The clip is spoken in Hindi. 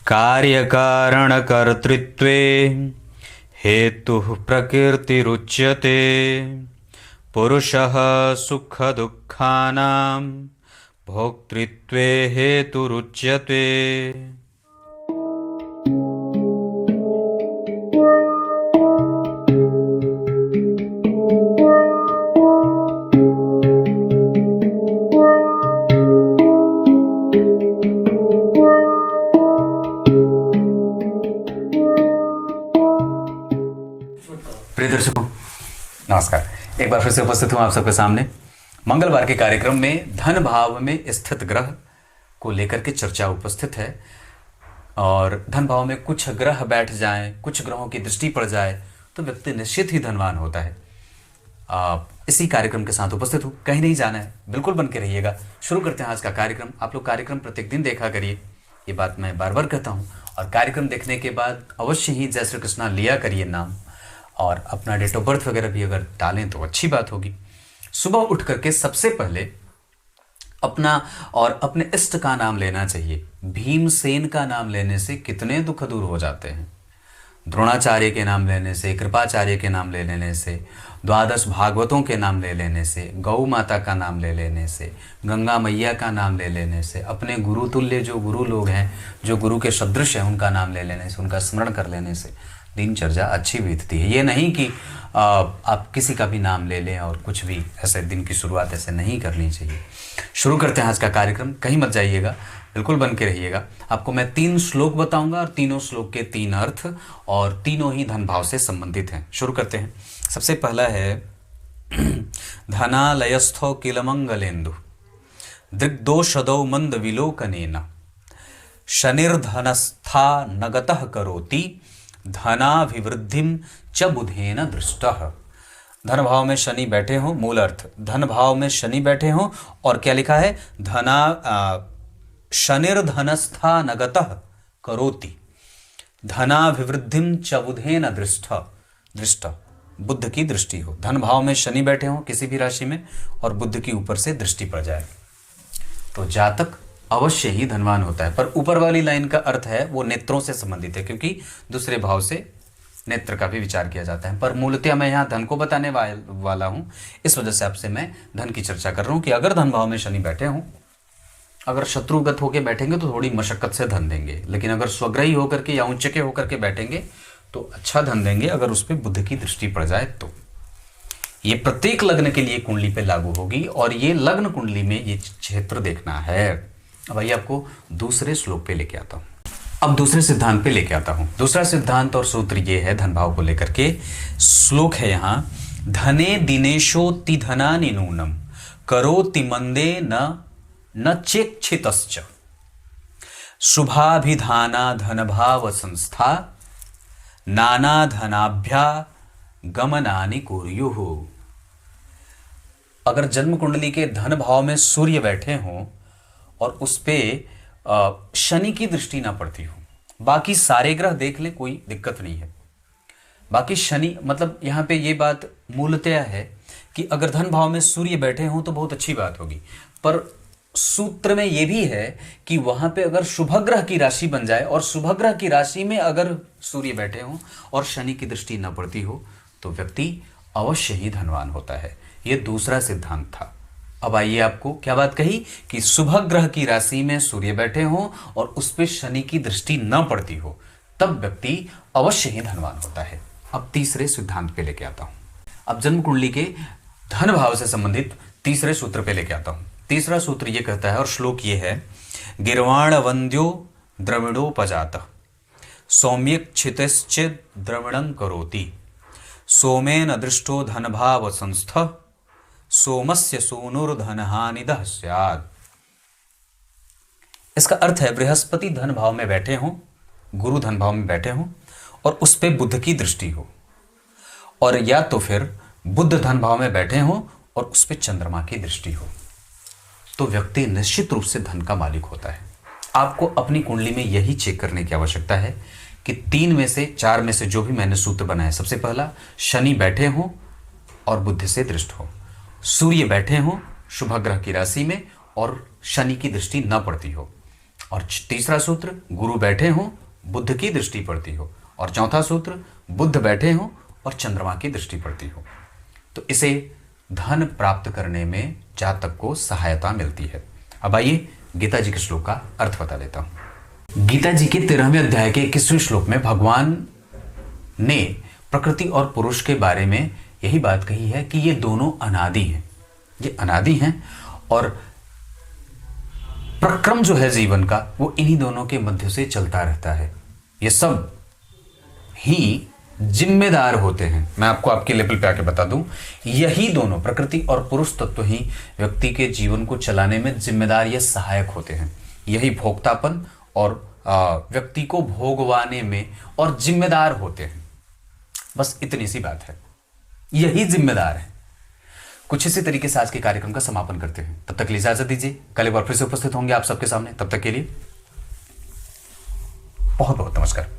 कार्यकारणकर्तृत्वे हेतुः प्रकृतिरुच्यते। पुरुषः सुखदुःखानां भोक्तृत्वे हेतुरुच्यते। प्रिय दर्शकों नमस्कार। एक बार फिर से उपस्थित हूं आप सबके सामने मंगलवार के कार्यक्रम में धन भाव में स्थित ग्रह को लेकर के चर्चा उपस्थित है। और धन भाव में कुछ ग्रह बैठ जाएं, कुछ ग्रहों की दृष्टि पड़ जाए तो व्यक्ति निश्चित ही धनवान होता है। इसी कार्यक्रम के साथ उपस्थित हूँ, कहीं नहीं जाना है, बिल्कुल बन के रहिएगा। शुरू करते हैं आज का कार्यक्रम। आप लोग कार्यक्रम प्रत्येक दिन देखा करिए, ये बात मैं बार बार कहता हूँ। और कार्यक्रम देखने के बाद अवश्य ही जय श्री कृष्णा लिया करिए नाम, और अपना डेट ऑफ बर्थ वगैरह भी अगर डालें तो अच्छी बात होगी। सुबह उठ करके सबसे पहले अपना और अपने इष्ट का नाम लेना चाहिए। भीमसेन का नाम लेने से कितने दुख दूर हो जाते हैं। द्रोणाचार्य के नाम लेने से, कृपाचार्य के नाम ले लेने से, द्वादश भागवतों के नाम ले लेने से, गौ माता का नाम ले लेने से, गंगा मैया का नाम ले लेने से, अपने गुरु तुल्य जो गुरु लोग हैं, जो गुरु के सदृश हैं, उनका नाम ले लेने से, उनका स्मरण कर लेने से दिनचर्या अच्छी बीतती है। ये नहीं कि आप किसी का भी नाम ले लें और कुछ भी ऐसे दिन की शुरुआत ऐसे नहीं करनी चाहिए। शुरू करते हैं आज का कार्यक्रम, कहीं मत जाइएगा, बिल्कुल बन के रहिएगा। आपको मैं 3 श्लोक बताऊंगा और तीनों श्लोक के 3 अर्थ, और तीनों ही धन भाव से संबंधित हैं। शुरू करते हैं। सबसे पहला है धनालयस्थो किलमंगलेन्दु दृग्दोषदौ मंद विलोकनेन शनिर्धनस्था नगतः करोति धनाभिवृद्धिम च बुधेन दृष्टः। धन भाव में शनि बैठे हो, मूल अर्थ धन भाव में शनि बैठे हो, और क्या लिखा है, शनिर्धनस्था नगतः करोति धनाभिवृद्धिम च बुधेन दृष्ट बुद्ध की दृष्टि हो। धन भाव में शनि बैठे हो किसी भी राशि में और बुद्ध की ऊपर से दृष्टि पड़ जाए तो जातक अवश्य ही धनवान होता है। पर ऊपर वाली लाइन का अर्थ है वो नेत्रों से संबंधित है, क्योंकि दूसरे भाव से नेत्र का भी विचार किया जाता है। पर मूलतः मैं यहाँ धन को बताने वाला हूँ, इस वजह से आपसे मैं धन की चर्चा कर रहा हूँ कि अगर धन भाव में शनि बैठे हों, अगर शत्रुगत होकर बैठेंगे तो थोड़ी मशक्कत से धन देंगे, लेकिन अगर स्वग्रही होकर के या उच्च के होकर के बैठेंगे तो अच्छा धन देंगे, अगर उस पर बुध की दृष्टि पड़ जाए तो। ये प्रत्येक लग्न के लिए कुंडली पे लागू होगी, और ये लग्न कुंडली में ये क्षेत्र देखना है। अब आइए आपको दूसरे श्लोक पे लेके आता हूँ। अब दूसरे सिद्धांत पे लेके आता हूँ। दूसरा सिद्धांत और सूत्र ये है धन भाव को लेकर के। श्लोक है यहाँ, धने दिनेशोति धनानि नूनम करोति मंदे न चेक्षितश्च शुभाभिधाना धन भाव संस्था नाना धनाभ्या गमनानि कुर्युः। अगर जन्म कुंडली के धन भाव में सूर्य बैठे हों और उस पे शनि की दृष्टि ना पड़ती हो, बाकी सारे ग्रह देख ले, कोई दिक्कत नहीं है। बाकी शनि मतलब यहाँ पे ये बात मूलतः है कि अगर धन भाव में सूर्य बैठे हों तो बहुत अच्छी बात होगी, पर सूत्र में ये भी है कि वहां पे अगर शुभ ग्रह की राशि बन जाए और शुभ ग्रह की राशि में अगर सूर्य बैठे हों और शनि की दृष्टि न पड़ती हो तो व्यक्ति अवश्य ही धनवान होता है। ये दूसरा सिद्धांत था। अब आइए आपको क्या बात कही कि शुभ ग्रह की राशि में सूर्य बैठे हों और उस पर शनि की दृष्टि न पड़ती हो, तब व्यक्ति अवश्य ही धनवान होता है। अब तीसरे सिद्धांत पे लेके आता हूं। अब जन्म कुंडली के धन भाव से संबंधित तीसरे सूत्र पे लेके आता हूं। तीसरा सूत्र ये कहता है, और श्लोक ये है, गिर्वाण वंद्यो द्रविणोपजातः सौम्यक क्षितिश्च द्रविणं करोति सोमेन दृष्टो धन भाव संस्थः सोमस्य सूनुर्धनहानिदः स्यात्। इसका अर्थ है बृहस्पति धन भाव में बैठे हों, गुरु धन भाव में बैठे हों और उस पे बुध की दृष्टि हो, और या तो फिर बुध धन भाव में बैठे हों और उस पे चंद्रमा की दृष्टि हो, तो व्यक्ति निश्चित रूप से धन का मालिक होता है। आपको अपनी कुंडली में यही चेक करने की आवश्यकता है कि 3 में से 4 में से जो भी मैंने सूत्र बनाए, सबसे पहला शनि बैठे हों और बुध से दृष्ट हो, सूर्य बैठे हों शुभ ग्रह की राशि में और शनि की दृष्टि न पड़ती हो, और तीसरा सूत्र, गुरु बैठे हो बुद्ध की दृष्टि पड़ती हो। और चौथा सूत्र, बुद्ध बैठे हो और चंद्रमा की दृष्टि पड़ती हो। तो इसे धन प्राप्त करने में जातक को सहायता मिलती है। अब आइए गीता जी के श्लोक का अर्थ बता देता हूं। गीता जी के 13वें अध्याय के 21वें श्लोक में भगवान ने प्रकृति और पुरुष के बारे में यही बात कही है कि ये दोनों अनादि हैं, ये अनादि हैं और प्रक्रम जो है जीवन का वो इन्हीं दोनों के मध्य से चलता रहता है। ये सब ही जिम्मेदार होते हैं। मैं आपको आपके लेवल पे आके बता दूं, यही दोनों प्रकृति और पुरुष तत्व ही व्यक्ति के जीवन को चलाने में जिम्मेदार या सहायक होते हैं। यही भोक्तापन और व्यक्ति को भोगवाने में और जिम्मेदार होते हैं। बस इतनी सी बात है, यही जिम्मेदार है। कुछ इसी तरीके से आज के कार्यक्रम का समापन करते हैं। तब तक के लिए इजाजत दीजिए। कल एक बार फिर से उपस्थित होंगे आप सबके सामने। तब तक के लिए बहुत बहुत नमस्कार।